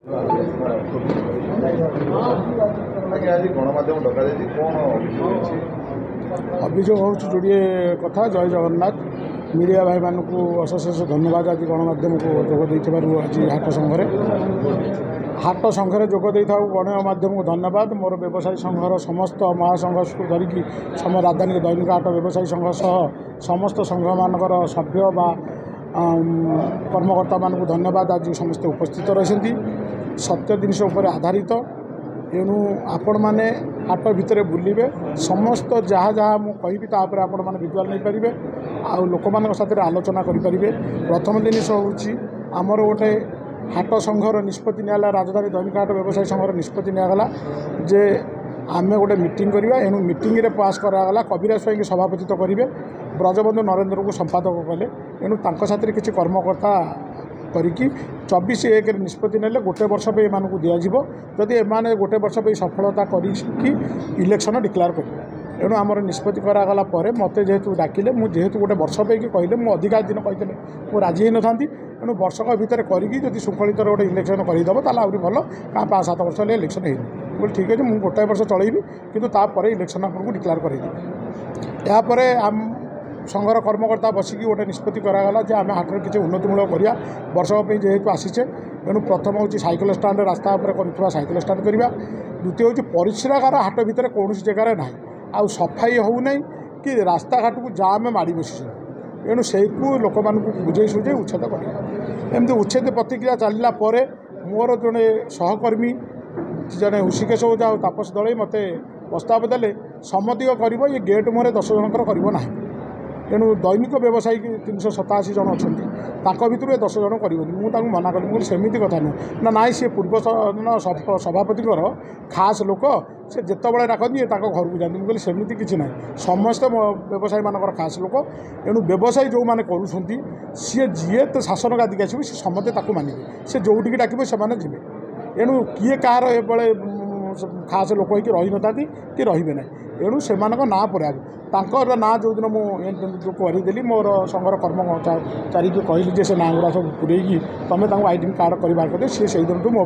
अभियोग हूँ जोड़े कथा। जय जगन्नाथ। मीडिया भाई मानक अशेष अशेष धन्यवाद। आज गणमाध्यम को जोगदे आज हाट संघरे जोगदे गणमाध्यम को धन्यवाद। मोर व्यवसायी संघर समस्त महासंघ को धरिकी सम राजधानी दैनिक हाट व्यवसायी संघ सह समस्त संघ मानकर सभ्य बा कर्मकर्ता मानक धन्यवाद। आज समस्ते उपस्थित रही सत्य जिनस आधारित एणु आपण मैंने हाट भितर बुलिबे समस्त जहाँ जहाँ मुझे तापर आपण मैंने विजुआल नहीं पारे आउ लोक मान साथ आलोचना करें। प्रथम जिनस हूँ आमर गोटे हाट संघर निष्पत्ति निगला राजधानी दैनिक हाट व्यवसायी संघर निष्पत्ति निगला जे आमे गोटे मीटिंग करवा। एणु मीटिंग रे पास करागला कविराज स्वाई सभापतित्व करेंगे। ब्रजबंधु नरेंद्र को संपादक कले। एणु साथी किसी कर्मकर्ता करिकी 24/1 निष्पत्ति ने गोटे वर्ष पे एमानकु दिया जिवो। जदि एमाने गोटे वर्ष पे सफलता करिकी इलेक्शन डिक्लेयर करेंगे। एणु आमर निष्पत्ति करागला परे मते जेहेतु डाकिले मु जेहेतु गोटे वर्ष पे कहले मु अधिकार दिन कहते मु राजी ही नथांती। एणु वर्षक भितर करिकी जदि शृंखलित गोटे इलेक्शन करदेव ताला आउरी भल का 5-7 वर्ष ले इलेक्शन है बोले ठीक है मुझे गोटाए वर्ष चलैबी किंतु तापर इलेक्शन आपको डिक्लेयर करदेवी। यापर आम संघर कर्मकर्ता बसिकी गोटे निष्पत्ति करागला जे आम हाटर किसी उन्नतिमूलक करिया वर्षक जेहेतु आसीचे। एणु प्रथम हूँ साइकेल स्टाण्ड रास्ता कर साइकेल स्टाण्ड करवा। द्वितीय हूँ परिश्रागार हाट भितर कौन जगार ना आउ सफाई होना कि रास्ता घाट को जाम माड़ी बसी। एणु से लोक मानक बुझे सुझे उच्छेद कर एमती उच्छेद प्रतिक्रिया चलला मोर जड़े सहकर्मी जड़े ऋषिकेश ओझा और तापस दलई मत प्रस्ताव देले सम्मति कर ये गेट मुहर 10 जनकर करना। एणु दैनिक व्यवसायी 387 जन अच्छा भितर 10 जन करनी मुझे मना कली मुझे सेमती कथा नुह ना सी पूर्व सभापति खास लोक से जिते डाकती घर को जाती मुझे सेमती किसी ना समस्त व्यवसायी मान खास लोक। एणु व्यवसायी जो मैंने करुँच सी जी तो शासन गादी आसो सी समस्ते मानिबे से जोटिक डाक से जी। एणु किए कहार एबले खास लोक होगी रही ना कि रे ना। एणु से ना पर तांकर ना जो दिन मुझे करदेली मोर संघर कर्मचारी की कहली से ना गुड़ा सब पूरेगी तुम आईडेंट कार्ड कर बाहर कर सी से दिन मो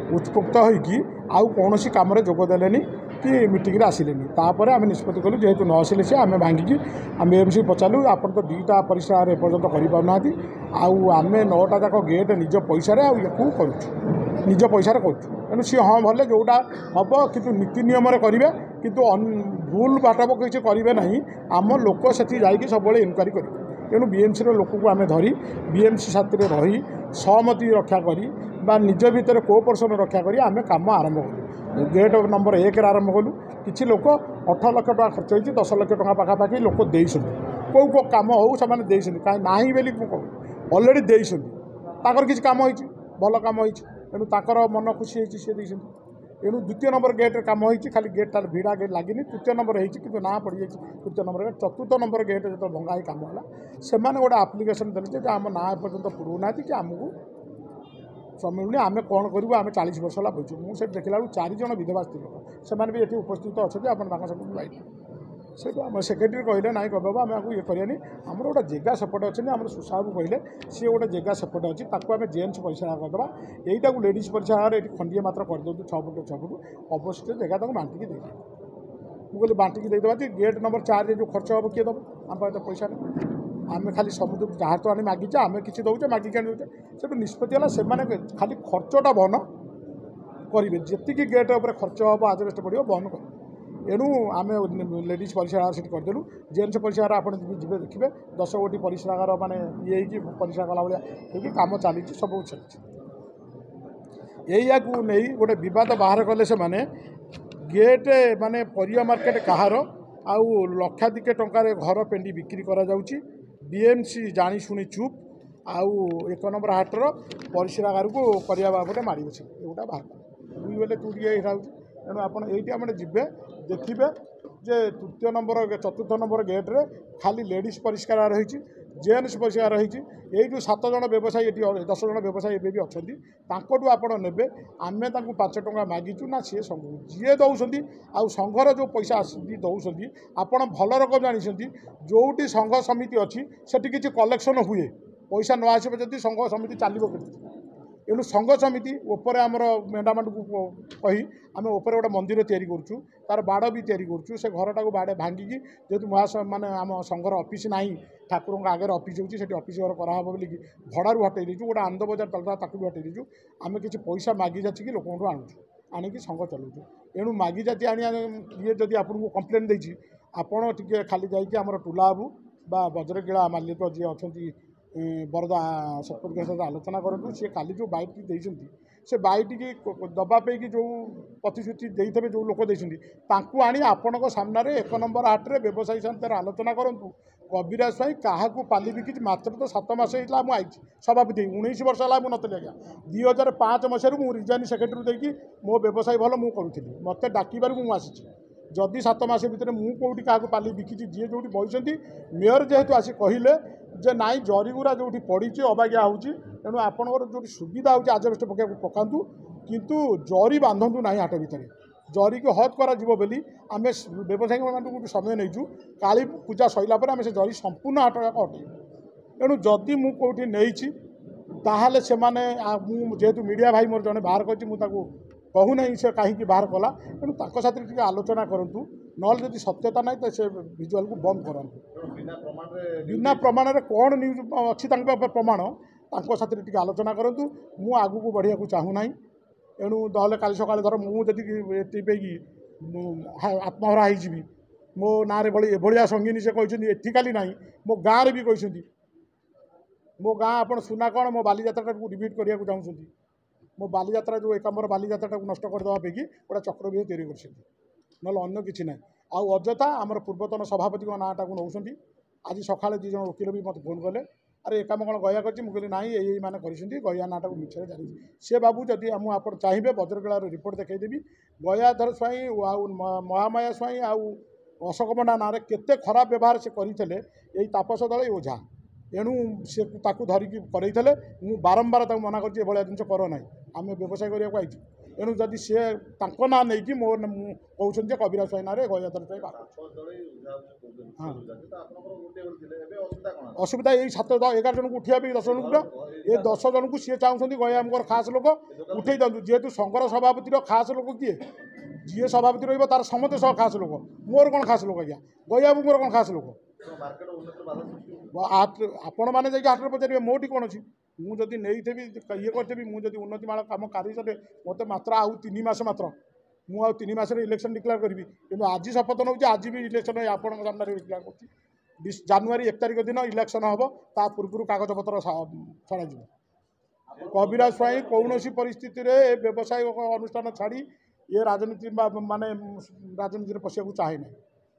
उत्पुक्त होगी आउ कौन कम जोगदेले कि मीटिंग आसिले। तापर आम निष्पत्ति कलु जेहेतु न आसिले से आम भांगिकी आम एमसी पचारू आप तो 2टा परिश्रागार एपर्यंत करना आम 9टा जाक गेट निज पैसा करुँ निज पैसा करूँ। सी हाँ भले जोटा हम कि नीति नियम करेंगे किंतु भूल बाटप किसी करेंगे ना आम लोक से सब इनक्वारी करेंगे। एणु बीएमसी लोक को आम धरी बीएमसी साथी रही सहमति रक्षा करी बा निज भितर कोऑपरेशन रक्षा करी आम काम आरंभ कलु। गेट नंबर 1 आरंभ कलु। किसी लोक 8 लाख टका खर्च होती 10 लाख टका पाखापाखि लोक देते कौ कौ कम हो से कहीं ना बोली अलरेडी देते किसी कम हो भल कम हो मन खुशी होती सी देते। एणु द्वितीय नंबर गेट्रे कम हो खाली गेटा भिड़ा गेट लगे तृतीय नंबर हो ना पड़ जाए तृतीय नंबर गेट। चतुर्थ नंबर गेट जो भंगा ही कम है से गोटे आप्लिकेसन देते आम ना एपर्यंत पुरोना कि आमको मिलूनी आम कौन करूँ आम 40 वर्ष है बुझू मुझे देखला 4 जन विधवा स्त्री लोक से ये उपस्थित अच्छा आप लाइट से सेक्रेटरी कहले ना कह आम आपको ये करानी आमर गोटे जगह सेपटे अच्छे आम सुसाबू कहले सी गोटे जगह सेपटे अच्छी ताको जेन्स परिश्रा करदे यहीटा को लेडीज परिश्रागार ये खंडिए मात्र करदे 6 फुट 6 फुट अवशिष्ट जगह तक बांटिकी दे मुझे बांटिकी देदेवा गेट नंबर 4 जो खर्च हम किए दब आम पाखे पैसा नहीं आम खाली समुद्र जहाँ तो आने मागिचे आम किसी दौचे मागिक आने दौचे से निष्पत्ति है से खाली खर्चटा बहन करेंगे जी गेट उपर खर्च हम आजबेस्ट पड़ो बहन कर। एणु आम लेडीज परिश्रागार से करदेलु। जेन्स परिश्रागार आप जी देखिए 10 गोटी परिश्रागार माने ये परिश्रा कला भाया कम चली सब चलती। यही नहीं गोटे बद बाहर कले से माने गेट माने परिया मार्केट कहार आउ लक्षाधिक टंकार घर पेंडी बिक्री करा जाउची। बीएमसी जानी शुणी चुप आउ 1 नंबर हाटर परिश्रागार को करने बाबद मारी बस एगोटा बाहर दुई बेले चूड़िए तेणु आप ये जीवे देखिए जे तृतीय नंबर 4th नंबर गेट्रे खाली लेडीज परिष्कार रही जेन्स परिष्कार रही ये 7 जन व्यवसायी ये 10 जन व्यवसायी एवं भी अच्छा आपड़ ने आम 5 टଙ୍କା मागिचु ना सी जी दौरान आउ संघर जो पैसा दौरान आपड़ भल रकम जानते जोटी संघ समिति अच्छी से किसी कलेक्शन हुए पैसा न आसो जब संघ समिति चलो एणु संघ समिति उपर आमर मेंढामांड को कही आम उपर गोटे मंदिर तैयारी करुँ तार बाड़ भी तैयारी करुँ से घरटा को बाड़े भांगिकी जेहेतु माने आम संघर ऑफिस ना ठाकुर आगे ऑफिस होती ऑफिस घर कराब बोली भड़ारू हटई देचु गोटे आनंद बजार चलता ताकू भी हटई देचु आम किसी पैसा मागि जाचिकी लोक आणुचु आणिकी संघ चलाऊँ एणु मागि जाति आनी ये जदि आपको कंप्लेन देछि आपण टिके खाली जाइए आम टुला बाबू बा वज्रगिला मालिक जी अच्छा बरदा सरपंच सहित आलोचना करूँ सी काली जो बाइट देती से बाइट की दबापी जो प्रतिश्रुति देते जो लोक देती आनी आपण सामने एक नंबर हाट्रे व्यवसायी सहित आलोचना करूँ कविराज स्वाई क्या पाली बिकी मात्र तो 7 मास होता मुझे सभापति 19 वर्ष है मुझे आज्ञा 2005 मसीह मुझे रिजाइन सेक्रेटरी देकी मो व्यवसाय भल मुझे करूँ मत डाक मुझे जदि 7 मास भितर मुझे कौटी क्या पाली बिकी जी जो बही मेयर जेहेतु आसी कहले जे नाई जरीगुरा जो पड़ी अबाज्ञा होणु आपंकर जो सुविधा हो आजबेस्ट पका पकातु किंतु जरी बांधतु ना हाट भितर जरी को हद करा बोली आम व्यवसायी मानक समय नहींचु काली पूजा सरला आम से जरी संपूर्ण हाट जाक हटे एणु जदि मुझे कौटी नहीं ताहले से माने जेहेतु मीडिया भाई मोर जड़े बाहर कर कहूना से कहीं बाहर कला तेणु साथ आलोचना करूँ ना जदि सत्यता ना तो से भिजुआल को बंद करूँ बिना प्रमाण कौन न्यूज अच्छी प्रमाण साथ आलोचना करूँ मु आगू को बढ़िया चाहूना एणु दहले काली सकाଳେ धर मुझे पेगी आत्महरा होगी मो ना एभलिया संगीनी से कहते एटी खाली ना मो गाँव भी कहते मो गाँ आप सुना कौन मो बालीजात्रा को रिपीट करने को चाहूँगी मो बालीजात्रा जो एकाम्बर बालीजात्रा को नष्ट करदेवा पे गोटे चक्रव्यूह तैयारी कर अन्य किसी ना आउ अजथा आमर पूर्वतन सभापति नाटा को नौ आज सकाଳେ 2 जन वकिल भी मत फोन कले अरे एकाम कौन गया कर मुझे ना यही मैंने गया नाटा को मिछे जारी सी बाबू जदि आप चाहिए वज्रगलार रिपोर्ट देखईदेवी गयाधर स्वाई आउ महामाया स्वाई आउ अशोक पंडा ना केते खराब व्यवहार से करते यही तापस दल ओझा एणु से धरिकी करते मु बारंबार मना कर जिन कर ना आम व्यवसाय करने को आई एणु जदि सी ना नहीं मो कहते कविराज स्वाई ना गयाधर स्वाई असुविधा यही 7-11 जन को उठा 10 जन को ये 10 जन को सी चाहते गया खास लोक उठे दिखाँ जेहेतु संघर सभापति खास लोक किए जी सभापति रही समस्त खास लोक मोर कौन खास लोक आज्ञा गया मोर कौन खास लोक आपण मैंने हाट में पचारे मोटी कौन अच्छी मुझे नहीं ये करी मुझे उन्नतिमाला कम कार्य मत मात्र आउ 3 मास मात्र मुझे 3 मास इलेक्शन डिक्लेयर करी कि आज शपथ नौ आज भी इलेक्शन आपण सामने डिक्लेयर कर जानुरी 1 तारिख दिन इलेक्शन हम ता पूर्व कागजपत्र छड़ा कविराज स्वाई कौन परिस्थिति व्यवसाय अनुष्ठान छाड़ी ये राजनीति माने राजनीति पशिया चाहे ना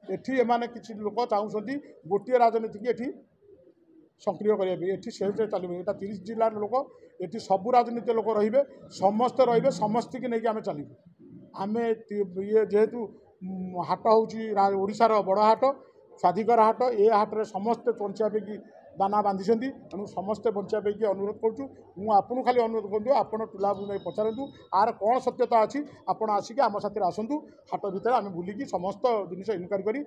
एठी एमाने किसी लोक चाहूँगी गोटे राजनीति की एठी सक्रिय करने से चलो यहाँ 30 जिलार लोक ये सबू राजनीति लोक रे समस्ते रे समस्त की नहीं आम चलू आम ये जेहेतु हाट हूँ ओडार बड़ हाट स्वाधिकार हाट ये हाट्रे समस्ते बचापी दाना बांधि तेणु समस्ते बचापी अनुरोध करूँ आपको खाली अनुरोध करूँ आपड़ टुला नहीं पचारतु आर कौन सत्यता अच्छी आपड़ आसिक आम साथी आसतु हाट भितर आम बुलिकी समस्त जिन इनक्वारी कर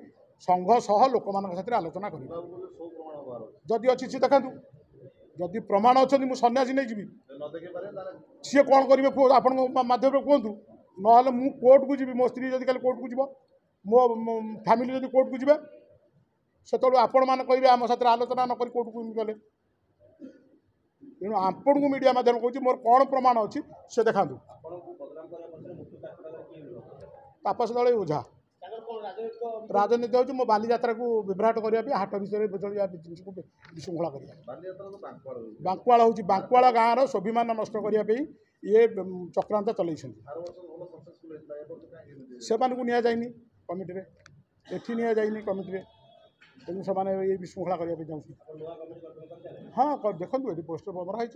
संघ सह लोक मान साथ आलोचना कर जदि अच्छी सी देखा जदि प्रमाण अच्छा मुझे सन्यासी नहीं जी सी कौन करेंगे आपण मध्यम कहतु ना मु कोर्ट को जी मो स्त्री जब कल कोर्ट को जीव मो फैमिली जब कोर्ट को जी से आपण मैंने कहे आम साथ आलोचना नक कोर्ट को गले तेणु आपण को मीडिया माध्यम कहूँ मोर कौन प्रमाण अच्छी से देखा तापस दल ओझा राजनीति हूँ मो बालीजात्रा को विभ्राट करने हाट विषय जिन को विशृंखला कर बांकुआल हूँ बांकुआल गाँव स्वाभिमान नष्ट करने ये चक्रांत चल से नि कमिटी एठी नि जाइनि कमिटी तेणु से ये विशृंखला करने चाहूँ हाँ देखो ये पोस्टर मराई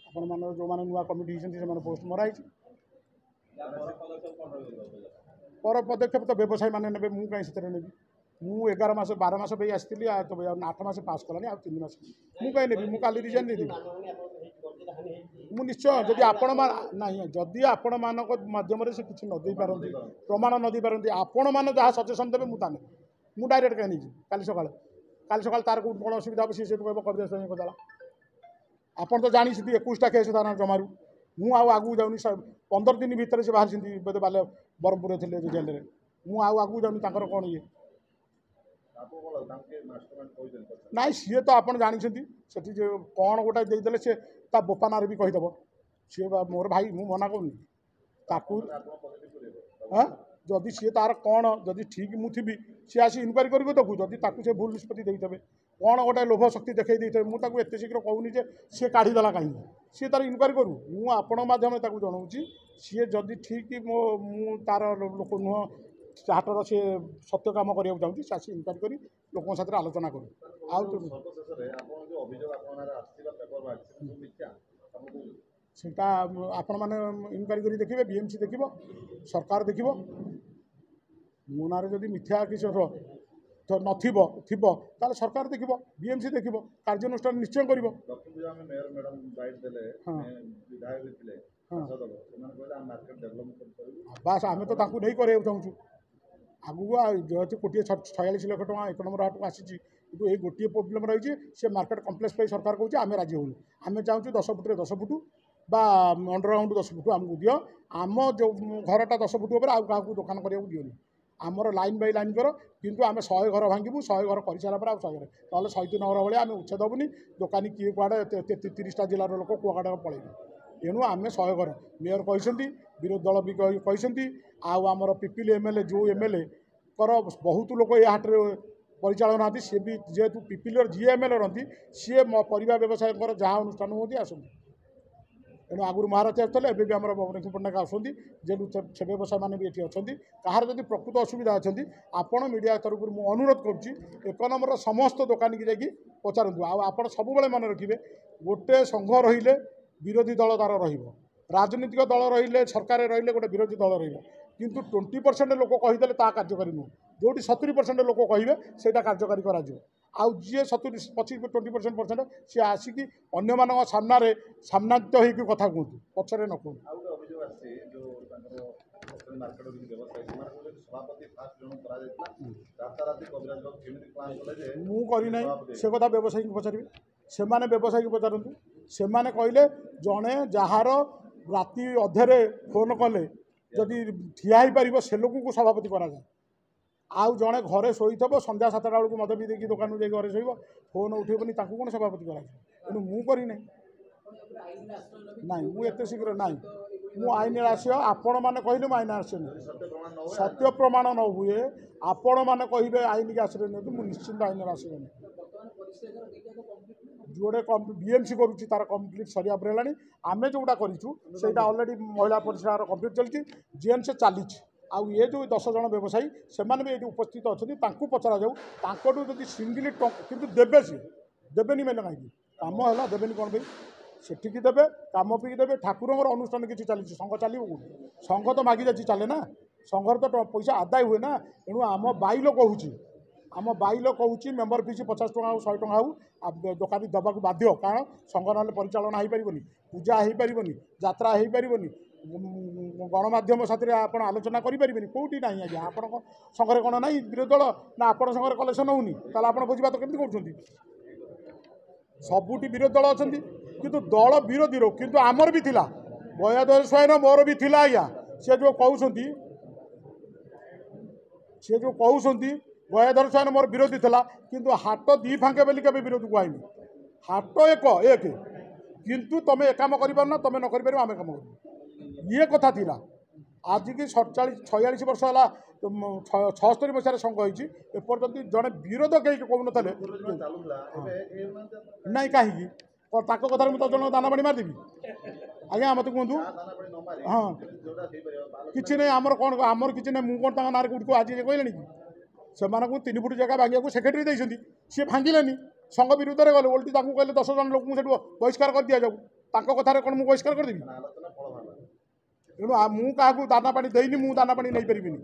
आपण मान जो मैंने नुआ कमिटी से पोस्ट मराई पर पदक्षेप तो व्यवसायी मैंने ने मुझे कहीं ने मु 11 मास 12 मास पे आसती 8 मास पास कलानी आ 3 मास मुझे कहीं नेबी मुझे काली रिजाइन देदेवी मुझे निश्चय जदि आपण ना जदि आपण मान मध्यम से किसी नदे पारती प्रमाण नदे पारती आपण मैंने जहाँ सजेसन देवे मुझे डायरेक्ट कहीं नहीं काली सकाଳେ तार कौन असुविधा हम सी कह कविराज स्वाई कदा ଆପଣ ତ ଜାଣିଛନ୍ତି 21ଟା କେସ୍ ଥାନା ଜମାରୁ ମୁଁ ଆଉ ଆଗକୁ ଯାଉନି 15 ଦିନ ଭିତରେ ସେ ବାହାରିଛନ୍ତି ବୋଧେ ବ୍ରହ୍ମପୁରରେ ଥିଲେ ଜେଲରେ ମୁଁ ଆଉ ଆଗକୁ ଯାଉନି ତାଙ୍କର କ'ଣ ଇଏ ନାଇଁ ସିଏ ତ ଆପଣ ଜାଣିଛନ୍ତି ସେଠି ଯେ କ'ଣ ଗୋଟେ ଦେଇଦେଲେ ସେ ତା ବୋପା ନାଁରେ ବି କହିଦେବ ସିଏ ମୋର ଭାଇ ମୁଁ ମନା କରୁନି ତାକୁ ଯଦି ସିଏ ତାର କ'ଣ ଯଦି ଠିକ୍ ମୁଁ ଥିବି ସିଏ ଆସି ଇନକ୍ୱାରି କରିବ ତାକୁ ଯଦି ତାକୁ ସେ ଭୁଲ ନିଷ୍ପତ୍ତି ଦେଇଦେବେ କ'ଣ ଗୋଟେ ଲୋଭ ଶକ୍ତି ଦେଖାଇ ଦେଇଥିବେ ମୁଁ ତାକୁ ଏତେ ଶୀଘ୍ର କହୁନି ଯେ ସିଏ କାଢ଼ିଦେଲା କାହିଁକି ସିଏ ତାର ଇନକ୍ୱାରି କରୁ ମୁଁ ଆପଣଙ୍କ ମାଧ୍ୟମରେ ତାକୁ ଜଣାଉଛି ସିଏ ଯଦି ଠିକ୍ ମୁଁ ତାର ଲୋକ ନୁହଁ ହାଟର ସିଏ ସତ୍ୟ କାମ କରିବାକୁ ଚାହୁଁଛି ସେ ଆସି ଇନକ୍ୱାରି କରି ଲୋକଙ୍କ ସାଥିରେ ଆଲୋଚନା କରୁ ଆଉ ସେଇଟା ଆପଣମାନେ ଇନକ୍ୱାରି କରି ଦେଖିବେ BMC ଦେଖିବ ସରକାର ଦେଖିବ ମୋ ନାଁରେ ଯଦି ମିଥ୍ୟା କିଛି ନଥିବ ଥିବ ତାହେଲେ ସରକାର ଦେଖିବ BMC ଦେଖିବ କାର୍ଯ୍ୟାନୁଷ୍ଠାନ ନିଶ୍ଚୟ କରିବ ବାସ୍ ଆମେ ତ ତାଙ୍କୁ ନେଇ କରିବାକୁ ଚାହୁଁଛୁ ଆଗକୁ ଯେହେତୁ 1,46 ଲକ୍ଷ ଟଙ୍କା 1 ନମ୍ବର ହାଟକୁ ଆସିଛି କିନ୍ତୁ ଏଇ ଗୋଟିଏ ପ୍ରୋବ୍ଲେମ୍ ରହିଛି ସେ ମାର୍କେଟ କମ୍ପ୍ଲେକ୍ସ ପାଇଁ ସରକାର କହୁଛି ଆମେ ରାଜି ହେଉନି ଆମେ ଚାହୁଁଛୁ 10 ଫୁଟରେ 10 ଫୁଟ বা ଅଣ୍ଡରଗ୍ରାଉଣ୍ଡ 10 ଫୁଟ ଆମକୁ ଦିଅ ଆମ ଯେଉଁ ଘରଟା 10 ଫୁଟ ଉପରେ ଆଉ କାହାକୁ ଦୋକାନ କରିବାକୁ ଦିଅନି ଆମର ଲାଇନ୍ ବାଇ ଲାଇନ୍ କର କିନ୍ତୁ ଆମେ 100 ଘର ଭାଙ୍ଗିବୁ 100 ଘର କରିସାରିଲା ପରେ ଆଉ 100 ଘର ନହେଲେ 103 ଘର ଭଳିଆ ଆମେ ଉଚ୍ଛେଦ ହେବୁନି ଦୋକାନୀ କିଏ କୁଆଡ଼େ 30ଟା ଜିଲ୍ଲାର ଲୋକ କୁଆଡ଼େ ପଳେଇବେ ତେଣୁ ଆମେ 100 ଘର ମେୟର କହିଛନ୍ତି ବିରୋଧୀ ଦଳ ବି କହିଛନ୍ତି ଆଉ ଆମର ପିପିଲି MLA ଯେଉଁ MLA କର ବହୁତ ଲୋକ ଏ ହାଟରେ ପରିଚାଳନା ନାହାନ୍ତି ସିଏ ବି ଯେହେତୁ ପିପିଲିର ଯିଏ MLA ରହନ୍ତି ସିଏ ପରିବା ବ୍ୟବସାୟୀଙ୍କର ଯାହା ଅନୁଷ୍ଠାନ ହୁଅନ୍ତି ଆସନ୍ତି ତେଣୁ ଆଗରୁ ମହାରଥୀ ଆସୁଥିଲେ ଏବେ ବି ଆମର ଭୁବନେଶ୍ୱର ପଟ୍ଟନାୟକ ଆସୁଛନ୍ତି ଯେହେତୁ ସେ ବ୍ୟବସାୟୀମାନେ ବି ଏଠି ଅଛନ୍ତି କାହାର ଯଦି ପ୍ରକୃତ ଅସୁବିଧା ଅଛନ୍ତି ଆପଣ ମିଡ଼ିଆ ତରଫରୁ ମୁଁ ଅନୁରୋଧ କରୁଛି 1 ନମ୍ବରର ସମସ୍ତ ଦୋକାନୀକି ଯାଇକି ପଚାରନ୍ତୁ ଆଉ ଆପଣ ସବୁବେଳେ ମନେ ରଖିବେ ଗୋଟେ ସଂଘ ରହିଲେ ବିରୋଧୀ ଦଳ ତାର ରହିବ ରାଜନୈତିକ ଦଳ ରହିଲେ ସରକାରରେ ରହିଲେ ଗୋଟେ ବିରୋଧୀ ଦଳ ରହିବ କିନ୍ତୁ 20% ଲୋକ କହିଦେଲେ ତାହା କାର୍ଯ୍ୟକାରୀ ନୁହେଁ ଯେଉଁଠି 70% ଲୋକ କହିବେ ସେଇଟା କାର୍ଯ୍ୟକାରୀ କରାଯିବ ଆଉ ଯିଏ 20% ସିଏ ଆସିକି ଅନ୍ୟମାନଙ୍କ ସାମ୍ନାରେ ସାମ୍ନାତ୍ୟ ହେଇକି କଥା କୁହନ୍ତୁ ପଛରେ ନ କୁହନ୍ତୁ ମୁଁ କରିନାହିଁ ସେ କଥା ବ୍ୟବସାୟୀଙ୍କୁ ପଚାରିବେ ସେମାନେ ବ୍ୟବସାୟୀକୁ ପଚାରନ୍ତୁ ସେମାନେ କହିଲେ ଜଣେ ଯାହାର ରାତି ଅଧରେ ଫୋନ୍ କଲେ ଯଦି ଠିଆ ହେଇପାରିବ ସେ ଲୋକକୁ ସଭାପତି କରାଯାଏ ଆଉ ଜଣେ ଘରେ ଶୋଇଥିବ ସନ୍ଧ୍ୟା 7ଟା ବେଳକୁ ମଦ ପିଇ ଦେଇକି ଦୋକାନକୁ ଯାଇ ଘରେ ଶୋଇବ ଫୋନ୍ ଉଠେଇବନି ତାକୁ କ'ଣ ସଭାପତି କରାଯିବ ତେଣୁ ମୁଁ କରିନାହିଁ ନାଇଁ ମୁଁ ଏତେ ଶୀଘ୍ର ନାହିଁ ମୁଁ ଆଇନରେ ଆସିବ ଆପଣମାନେ କହିଲେ ମୁଁ ଆଇନ ଆସିନି ସତ୍ୟ ପ୍ରମାଣ ନ ହୁଏ ଆପଣମାନେ କହିବେ ଆଇନକି ଆସିଲେ ନିଅନ୍ତୁ ମୁଁ ନିଶ୍ଚିନ୍ତ ଆଇନରେ ଆସିବନି ଯୋଉଟା BMC କରୁଛି ତାର କମ୍ପ୍ଲିଟ୍ ସରିବା ପରେ ହେଲାଣି ଆମେ ଯେଉଁଟା କରିଛୁ ସେଇଟା ଅଲରେଡ଼ି ମହିଳା ପରିସ୍ରାର କମ୍ପ୍ଲିଟ୍ ଚାଲିଛି GNC ଚାଲିଛି ଆଉ ଏ ଯେଉଁ 10 ଜଣ ବ୍ୟବସାୟୀ ସେମାନେ ବି ଏଠି ଉପସ୍ଥିତ ଅଛନ୍ତି ତାଙ୍କୁ ପଚରାଯାଉ ତାଙ୍କଠୁ ଯଦି ସିଙ୍ଗିଲି କିନ୍ତୁ ଦେବେ ସିଏ ଦେବେନି ମାନେ କାହିଁକି କାମ ହେଲା ଦେବେନି କ'ଣ ପାଇଁ ସେଠିକି ଦେବେ କାମ ପିକି ଦେବେ ଠାକୁରଙ୍କର ଅନୁଷ୍ଠାନ କିଛି ଚାଲିଛି ସଂଘ ଚାଲିବ କେଉଁଠି ସଂଘ ତ ମାଗି ଯାଉଛି ଚାଲେ ନା ସଂଘର ତ ପଇସା ଆଦାୟ ହୁଏ ନା ତେଣୁ ଆମ ବାଇଲ କହୁଛି ମେମ୍ବର ଫିସ୍ 50 ଟଙ୍କା ହେଉ 100 ଟଙ୍କା ହେଉ ଦୋକାନୀ ଦେବାକୁ ବାଧ୍ୟ କାରଣ ସଂଘ ନହେଲେ ପରିଚାଳନା ହୋଇପାରିବନି ପୂଜା ହୋଇପାରିବନି ଯାତ୍ରା ହୋଇପାରିବନି ଗଣମାଧ୍ୟମ ସାଥିରେ ଆପଣ ଆଲୋଚନା କରିପାରିବେନି କେଉଁଠି ନାହିଁ ଆଜ୍ଞା ଆପଣଙ୍କ ସଂଘରେ କ'ଣ ନାହିଁ ବିରୋଧୀ ଦଳ ନା ଆପଣ ସଂଘରେ କଲେକ୍ସନ୍ ହେଉନି ତାହେଲେ ଆପଣ ଭୋଜିଭାତ କେମିତି କରୁଛନ୍ତି ସବୁଠି ବିରୋଧୀ ଦଳ ଅଛନ୍ତି କିନ୍ତୁ ଦଳ ବିରୋଧୀର କିନ୍ତୁ ଆମର ବି ଥିଲା ଗୟାଧର ସ୍ୱାଇନ ମୋର ବି ଥିଲା ଆଜ୍ଞା ସେ ଯେଉଁ କହୁଛନ୍ତି ଗୟାଧର ସ୍ୱାଇନ ମୋର ବିରୋଧୀ ଥିଲା କିନ୍ତୁ ହାଟ 2 ଫାଙ୍କେ ବୋଲି କେବେ ବିରୋଧୀକୁ ଆଇନି ହାଟ ଏକ କିନ୍ତୁ ତୁମେ ଏ କାମ କରିପାରୁନା ତୁମେ ନ କରିପାରିବ ଆମେ କାମ କରିବୁ ଇଏ କଥା ଥିଲା ଆଜିକି 46 ବର୍ଷ ହେଲା 76 ମସିହାରେ ସଂଘ ହେଇଛି ଏପର୍ଯ୍ୟନ୍ତ ଜଣେ ବିରୋଧ କେହି କହୁନଥିଲେ ନାଇଁ କାହିଁକି ତାଙ୍କ କଥାରେ ମୁଁ ତ ଜଣଙ୍କ ଦାନା ପାଣି ମାରିଦେବି ଆଜ୍ଞା ମୋତେ କୁହନ୍ତୁ ହଁ କିଛି ନାହିଁ ଆମର କ'ଣ ଆମର କିଛି ନାହିଁ ମୁଁ କ'ଣ ତାଙ୍କ ନାଁରେ କେଉଁଠି ଆଜି କହିଲେଣି କି ସେମାନଙ୍କୁ 3 ଫୁଟ ଜାଗା ଭାଙ୍ଗିବାକୁ ସେକ୍ରେଟାରୀ ଦେଇଛନ୍ତି ସିଏ ଭାଙ୍ଗିଲେନି ସଂଘ ବିରୁଦ୍ଧରେ ଗଲେ ଓଲଟି ତାଙ୍କୁ କହିଲେ 10 ଜଣ ଲୋକଙ୍କୁ ସେଠୁ ବହିଷ୍କାର କରିଦିଆଯାଉ ତାଙ୍କ କଥାରେ କ'ଣ ମୁଁ ବହିଷ୍କାର କରିଦେବି ତେଣୁ ମୁଁ କାହାକୁ ଦାନା ପାଣି ଦେଇନି ମୁଁ ଦାନା ପାଣି ନେଇପାରିବିନି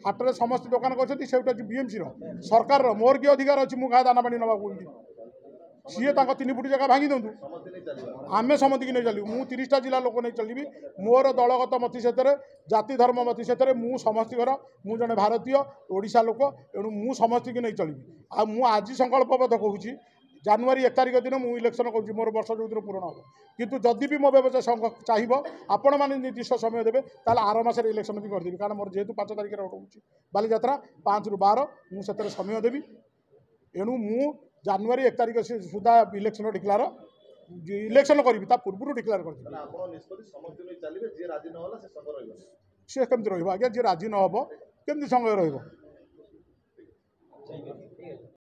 ହାଟରେ ସମସ୍ତେ ଦୋକାନ କରିଛନ୍ତି ସେଇଟା ହେଉଛି BMCର ସରକାରର ମୋର କି ଅଧିକାର ଅଛି ମୁଁ କାହା ଦାନା ପାଣି ନେବାକୁ ସିଏ ତାଙ୍କ 3 ଫୁଟ ଜାଗା ଭାଙ୍ଗି ଦିଅନ୍ତୁ ଆମେ ସମସ୍ତଙ୍କୁ ନେଇ ଚାଲିବୁ ମୁଁ 30ଟା ଜିଲ୍ଲା ଲୋକ ନେଇ ଚାଲିବି ମୋର ଦଳଗତ ମତି ସେଥିରେ ଜାତି ଧର୍ମ ମତି ସେଥିରେ ମୁଁ ସମସ୍ତଙ୍କର ମୁଁ ଜଣେ ଭାରତୀୟ ଓଡ଼ିଶା ଲୋକ ତେଣୁ ମୁଁ ସମସ୍ତଙ୍କୁ ନେଇ ଚଳିବି ଆଉ ମୁଁ ଆଜି ସଂକଳ୍ପବଦ୍ଧ କହୁଛି ଜାନୁଆରୀ 1 ତାରିଖ ଦିନ ମୁଁ ଇଲେକ୍ସନ୍ କରୁଛି ମୋର ବର୍ଷ ଯେଉଁଦିନ ପୂରଣ ହେବ କିନ୍ତୁ ଯଦି ବି ମୋ ବ୍ୟବସାୟ ସଂଘ ଚାହିଁବ ଆପଣମାନେ ନିର୍ଦ୍ଦିଷ୍ଟ ସମୟ ଦେବେ ତାହେଲେ ଆର ମାସରେ ଇଲେକ୍ସନ୍ ବି କରିଦେବି କାରଣ ମୋର ଯେହେତୁ 5 ତାରିଖରେ ରହୁଛି ବାଲିଯାତ୍ରା 5ରୁ 12 ମୁଁ ସେଥିରେ ସମୟ ଦେବି ଏଣୁ ମୁଁ ଜାନୁଆରୀ 1 ତାରିଖ ସୁଦ୍ଧା ଇଲେକ୍ସନ୍ ଡିକ୍ଲାର ଇଲେକ୍ସନ୍ କରିବି ତା ପୂର୍ବରୁ ଡିକ୍ଲାର କରିଦେବି ସିଏ କେମିତି ରହିବ ଆଜ୍ଞା ଯିଏ ରାଜି ନ ହେବ କେମିତି ସମୟ ରହିବ